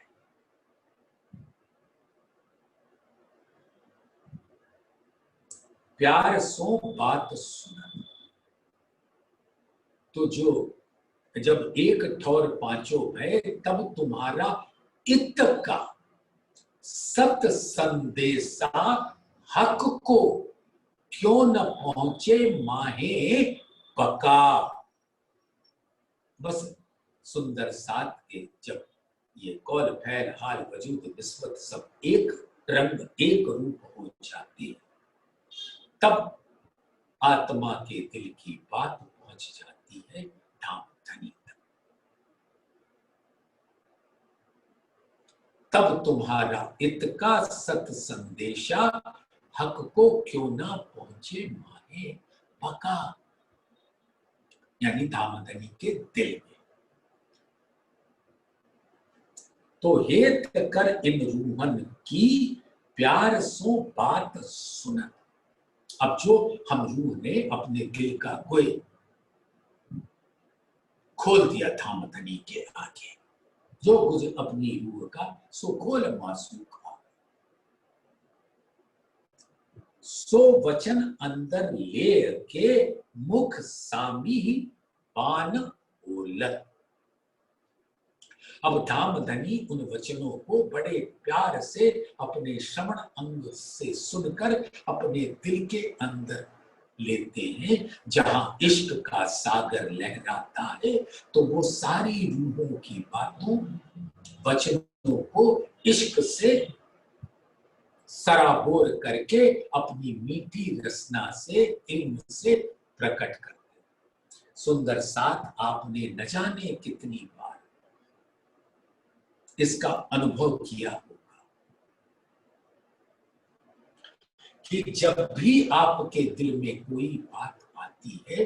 प्यार सो बात सुना, तो जो जब एक ठौर पांचों भय, तब तुम्हारा इत का सत संदेशा हक को क्यों न पहुंचे माहे बका। बस सुंदर साथ के जब ये कौल, फैल, हाल, वजूद, निस्बत सब एक रंग, एक रूप हो जाती है, तब आत्मा के दिल की बात पहुंच जाती है धामधनी तक। तब तुम्हारा इतका सत संदेशा हक को क्यों ना पहुंचे माहे बका, यानी धामधनी के दिल में। तो हेत कर इन रूहन की प्यार सो बात सुनत। अब जो हम रूह ने अपने दिल का गोए खोल दिया धामधनी के आगे, जो कुछ अपनी रूह का सो खोल मासूक, सो वचन अंदर ले के मुख सामी पान ओलत। अब धामधनी उन वचनों को बड़े प्यार से अपने श्रवण अंग से सुनकर अपने दिल के अंदर लेते हैं, जहां इश्क का सागर लहराता है, तो वो सारी रूहों की बातों, वचनों को इश्क से सराबोर करके अपनी मीठी रसना से, इल्म से प्रकट करते हैं। सुंदर साथ आपने न जाने कितनी बार इसका अनुभव किया होगा कि जब भी आपके दिल में कोई बात आती है,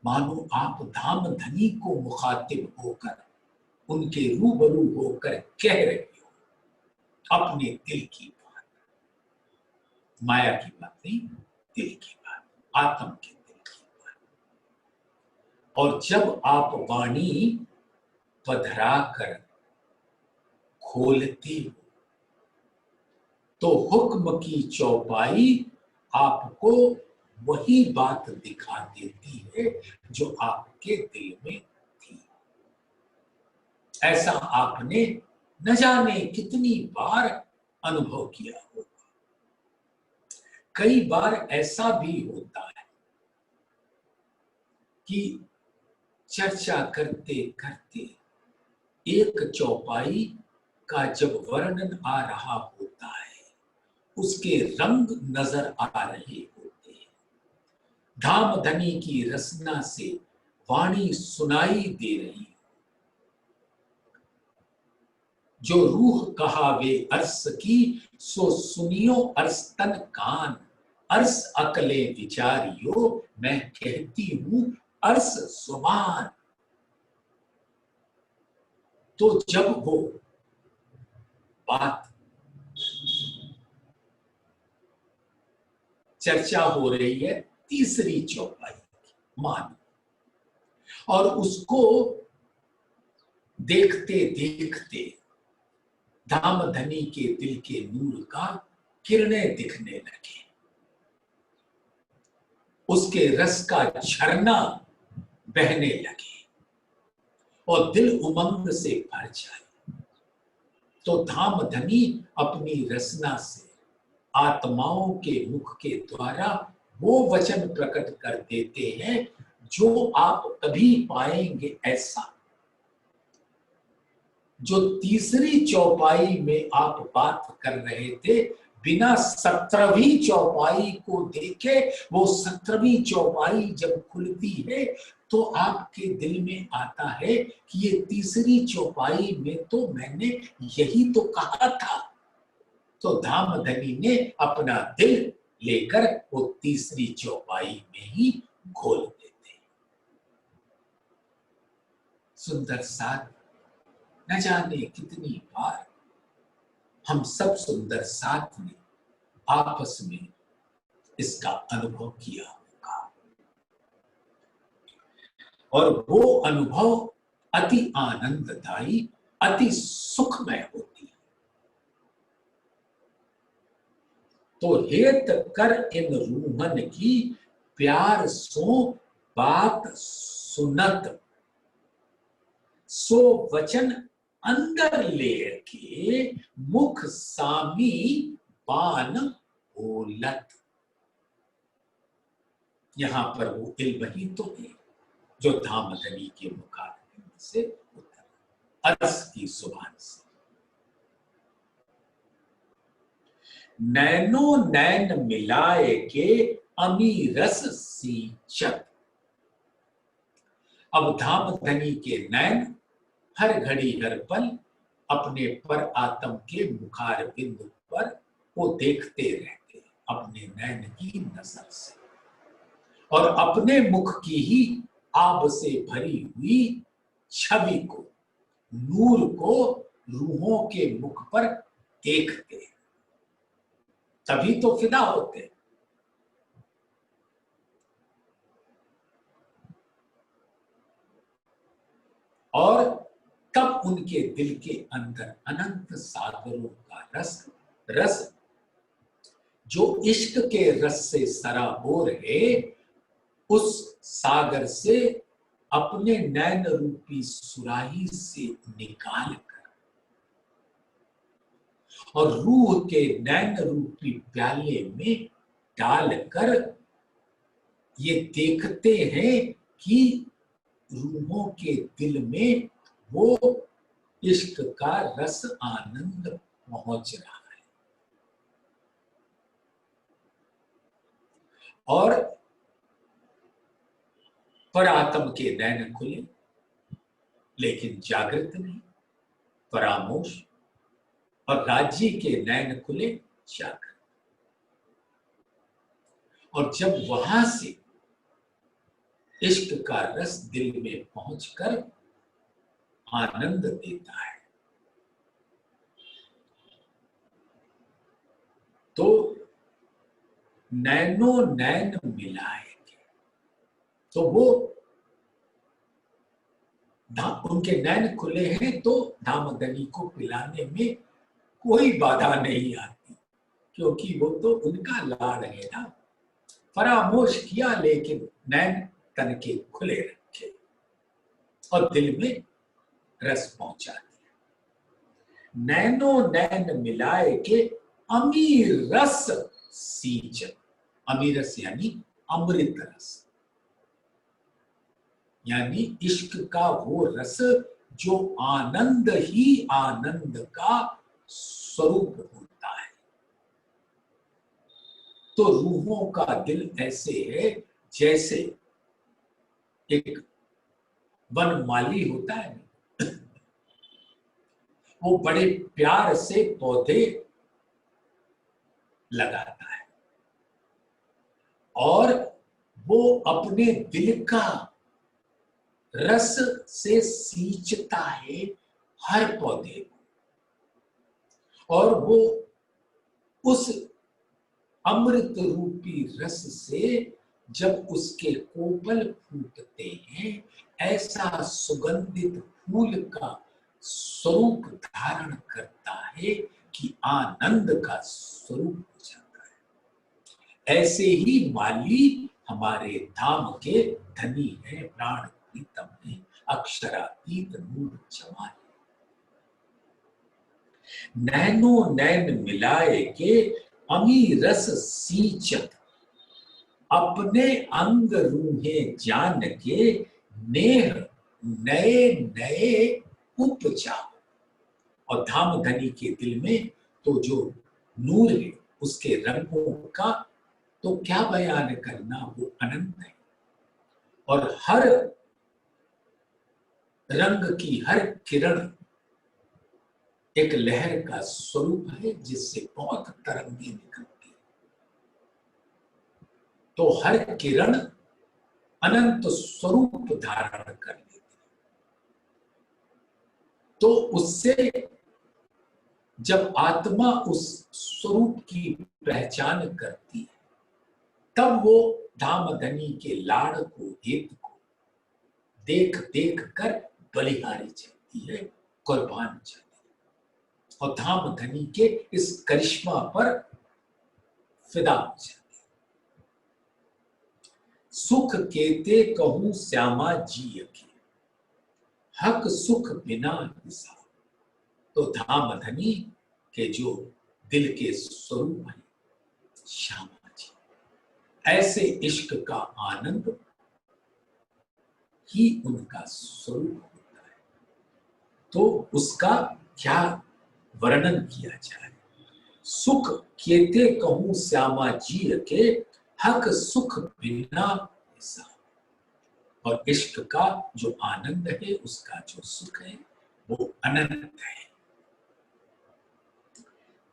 मानो आप धाम धनी को मुखातिब होकर, उनके रूबरू होकर कह रहे हो अपने दिल की बात, माया की बात नहीं, दिल की बात, आत्म के दिल की बात। और जब आप वाणी पधरा कर खोलते हो, तो हुक्म की चौपाई आपको वही बात दिखा देती है जो आपके दिल में थी। ऐसा आपने न जाने कितनी बार अनुभव किया होगा। कई बार ऐसा भी होता है कि चर्चा करते करते एक चौपाई का जब वर्णन आ रहा होता है, उसके रंग नजर आ रहे होते हैं, धाम धनी की रसना से वाणी सुनाई दे रही, जो रूह कहावे अर्स की, सो सुनियो अर्स तन कान, अर्स अकले विचारियो, मैं कहती हूं अर्स जुबान। तो जब वो बात चर्चा हो रही है तीसरी चौपाई की, मान, और उसको देखते देखते धाम धनी के दिल के नूर का किरणें दिखने लगे, उसके रस का झरना बहने लगे और दिल उमंग से भर जाए, तो धाम धनी अपनी रसना से आत्माओं के मुख के द्वारा वो वचन प्रकट कर देते हैं जो आप कभी पाएंगे ऐसा, जो तीसरी चौपाई में आप बात कर रहे थे, बिना 17वीं चौपाई को देखे वो 17वीं चौपाई जब खुलती है तो आपके दिल में आता है कि ये तीसरी चौपाई में तो मैंने यही तो कहा था। तो धाम धनी ने अपना दिल लेकर वो तीसरी चौपाई में ही खोल देते। सुंदर साथ, न जाने कितनी बार हम सब सुंदर साथ ने आपस में इसका अनुभव किया होगा, और वो अनुभव अति आनंददायी, अति सुखमय होती है। तो हेत कर इन रूहन की, प्यार सो बात सुनत, सो वचन अंदर लेके, मुख सामी पान बोलत। यहां पर वो इल्म ही तो है जो धाम धनी के मुखारबिंद से उतर, अर्स की जुबान से। नैनो नैन मिलाए के, अमी रस सींचत। अब धाम धनी के नैन हर घड़ी हर पल अपने पर आत्म के मुखार बिंदु पर वो देखते रहते अपने नैन की नजर से, और अपने मुख की ही आब से भरी हुई छवि को, नूर को रूहों के मुख पर देखते, तभी तो फिदा होते। और तब उनके दिल के अंदर अनंत सागरों का रस जो इश्क के रस से सराबोर है, उस सागर से अपने नैन रूपी सुराही से निकाल कर और रूह के नैन रूपी प्याले में डालकर ये देखते हैं कि रूहों के दिल में वो इश्क का रस आनंद पहुंच रहा है। और परात्म के नैन खुले, लेकिन जागृत नहीं, परामोश, और राज्य के नैन खुले, जागृत। और जब वहां से इश्क का रस दिल में पहुंचकर आनंद देता है, तो नैनो नैन मिलाएंगे। तो वो उनके नैन खुले हैं तो धामधनी को पिलाने में कोई बाधा नहीं आती, क्योंकि वो तो उनका लाड़ है ना। परामोश किया लेकिन नैन तन के खुले रखे और दिल में रस पहुंचा दिया। नैनो नैन मिलाए के अमीर रस सींचन। अमीर रस यानी अमृत रस, यानी इश्क का वो रस जो आनंद ही आनंद का स्वरूप होता है। तो रूहों का दिल ऐसे है जैसे एक वनमाली होता है, वो बड़े प्यार से पौधे लगाता है और वो अपने दिल का रस से सींचता है हर पौधे को, और वो उस अमृत रूपी रस से जब उसके कोपल फूटते हैं, ऐसा सुगंधित फूल का स्वरूप धारण करता है कि आनंद का स्वरूप हो जाता है। ऐसे ही माली हमारे धाम के धनी है, प्राण प्रीतम है, अक्षरातीत नूर जवान। नैनो नैन मिलाए के अमी रस सींचत, अपने अंग रूहे जान के नेह नए नए उपजा। और धामधनी के दिल में तो जो नूर है, उसके रंगों का तो क्या बयान करना, वो अनंत है। और हर रंग की हर किरण एक लहर का स्वरूप है, जिससे बहुत तरंगे निकलती है। तो हर किरण अनंत स्वरूप धारण कर लेती है। तो उससे जब आत्मा उस स्वरूप की पहचान करती है, तब वो धामधनी के लाड़ को, हेत को देख देख कर बलिहारी चाहती है, कुर्बान चाहती है, और धामधनी के इस करिश्मा पर फिदा हो जाती है। सुख केते कहूं श्यामा जी की, हक सुख बिना हिसाब। तो धामधनी के जो दिल के स्वरूप है श्यामा जी, ऐसे इश्क का आनंद ही उनका स्वरूप होता है। तो उसका क्या वर्णन किया जाए। सुख केते कहूं श्यामा जी के, हक सुख बिना हिसाब। और इश्क का जो आनंद है, उसका जो सुख है, वो अनंत है।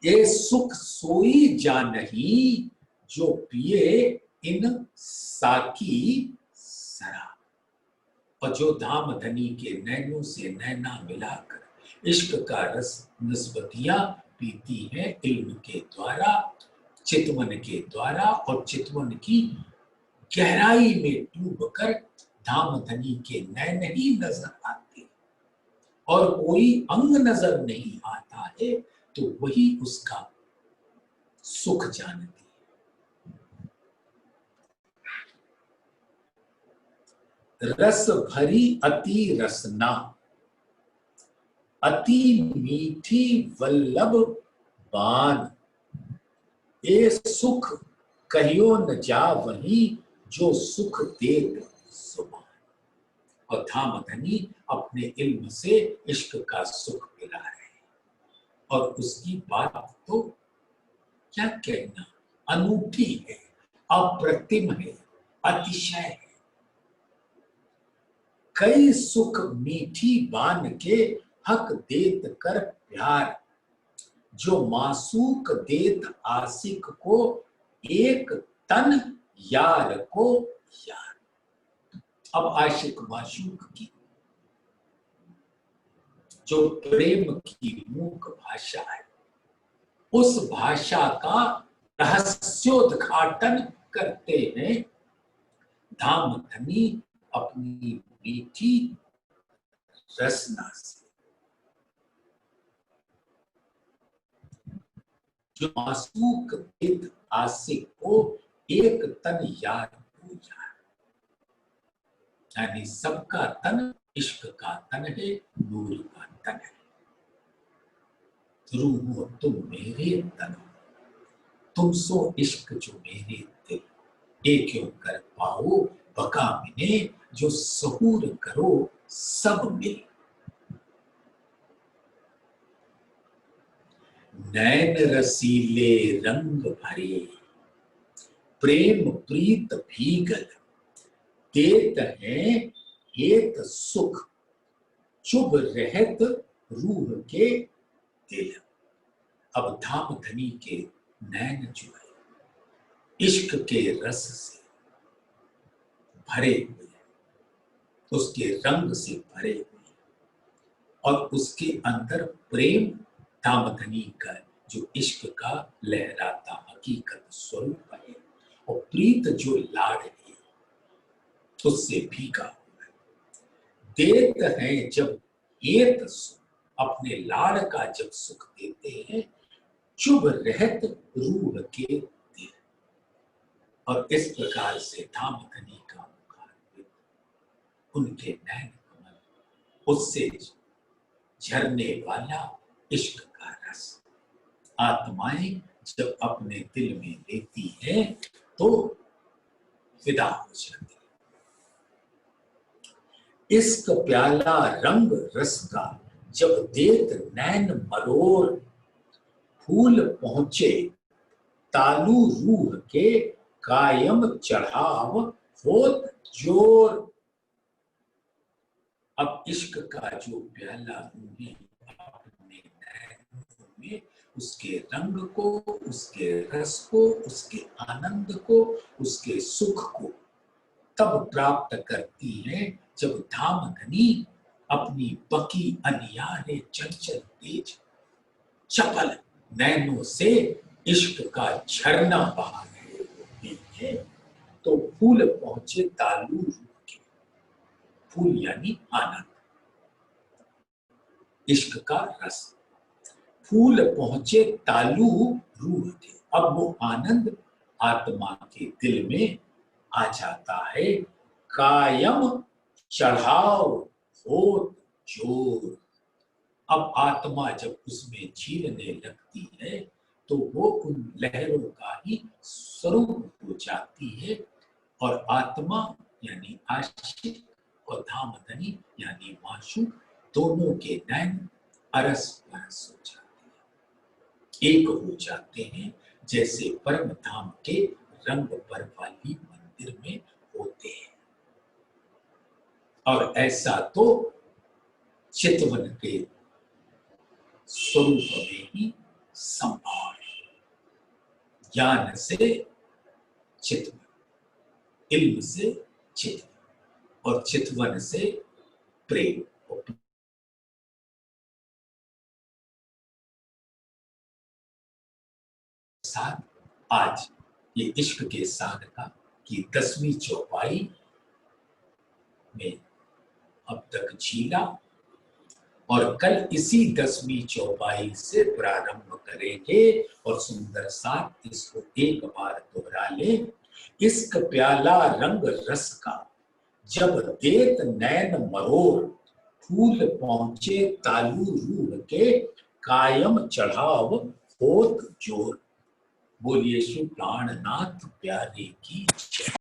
ये सुख सोई जा नहीं, जो पिए इन साकी शराब। और जो धामधनी के नैनों से नैना मिलाकर इश्क का रस निस्बतियां पीती हैं, इल्म के द्वारा, चितवन के द्वारा, और चितवन की गहराई में डूबकर धामधनी के नैन ही नजर आते और कोई अंग नजर नहीं आता है, तो वही उसका सुख जानती है। रस भरी अति रसना, अति मीठी वल्लभ बान। ए सुख कहियो न जा वहीं, जो सुख देत जुबान। और धामधनी अपने इल्म से इश्क का सुख पिला रहे हैं, और उसकी बात तो क्या कहना, अनूठी है, अप्रतिम है, अतिशय है। कई सुख मीठी बान के हक देत कर प्यार, जो मासूक देत आशिक को एक तन यार को यार। अब आशिक माशूक की जो प्रेम की मूक भाषा है, उस भाषा का रहस्योद्घाटन करते हैं धामधनी अपनी मीठी रसना से। जो मासूक देत आशिक को एक तन यार को यार, यानी सबका तन इश्क का तन है, नूर का तन है। रूह हो तुम मेरे तन, तुम सो इश्क जो मेरे दिल, एक क्यों कर पाओ बका मिने, जो सहूर करो सब मिल। नैन रसीले रंग भरे, प्रेम प्रीत भीगल, देत हैं हेत सुख, चुभ रहत रूह के दिल। अब धामधनी के नैन जो है इश्क के रस से भरे हुए, उसके रंग से भरे हुए, और उसके अंदर प्रेम धामधनी का जो इश्क का लहराता हकीकत स्वरूप है, और प्रीत जो लाड़ है उससे भीगा हुआ है। देत हैं जब हेत सुख, अपने लाड़ का जब सुख देते हैं, चुभ रहत रूह के दिल। और इस प्रकार से धामधनी का मुखारविंद, उनके नैन कमल, उससे झरने वाला इश्क का रस, आत्माएं जब अपने दिल में लेती हैं तो विदा हो जाती। इश्क प्याला रंग रस का जब देत नैन मरोर, फूल पहुंचे तालू रूह के कायम चढ़ाव होत जोर। अब इश्क का जो प्याला उन्हें अपने नैनों में उसके रंग को, उसके रस को, उसके आनंद को, उसके सुख को तब प्राप्त करती है जब धामधनी अपनी बकी अनियारे चंचल तेज चपल नैनों से इश्क का झरना बहा रहे होते हैं। तो फूल पहुंचे तालू रूह के, फूल यानी आनंद, इश्क का रस, फूल पहुंचे तालू रूह के। अब वो आनंद आत्मा के दिल में आ जाता है, कायम चढ़ाव होत जोर। अब आत्मा जब उसमें झीलने लगती है तो वो उन लहरों का ही स्वरूप हो जाती है, और आत्मा यानी आशिक और धामधनी यानी माशूक, दोनों के नैन अरस परस हो जाते हैं, एक हो जाते हैं, जैसे परम धाम के रंग पर वाली मंदिर में होते हैं। और ऐसा तो चितवन के स्वरूप में ही संभव है। ज्ञान से चितवन, इल्म से चितवन, और चितवन से प्रेम। साथ आज ये इश्क के सागर का की 10वीं चौपाई में अब तक झीला, और कल इसी 10वीं चौपाई से प्रारंभ करेंगे, और सुंदर साथ इसको एक बार दोहरा ले। इश्क प्याला रंग रस का जब देत नैन मरोर, फूल पहुंचे तालू रूह के कायम चढ़ाव होत जोर। बोलिए श्री प्राणनाथ प्यारे की जय।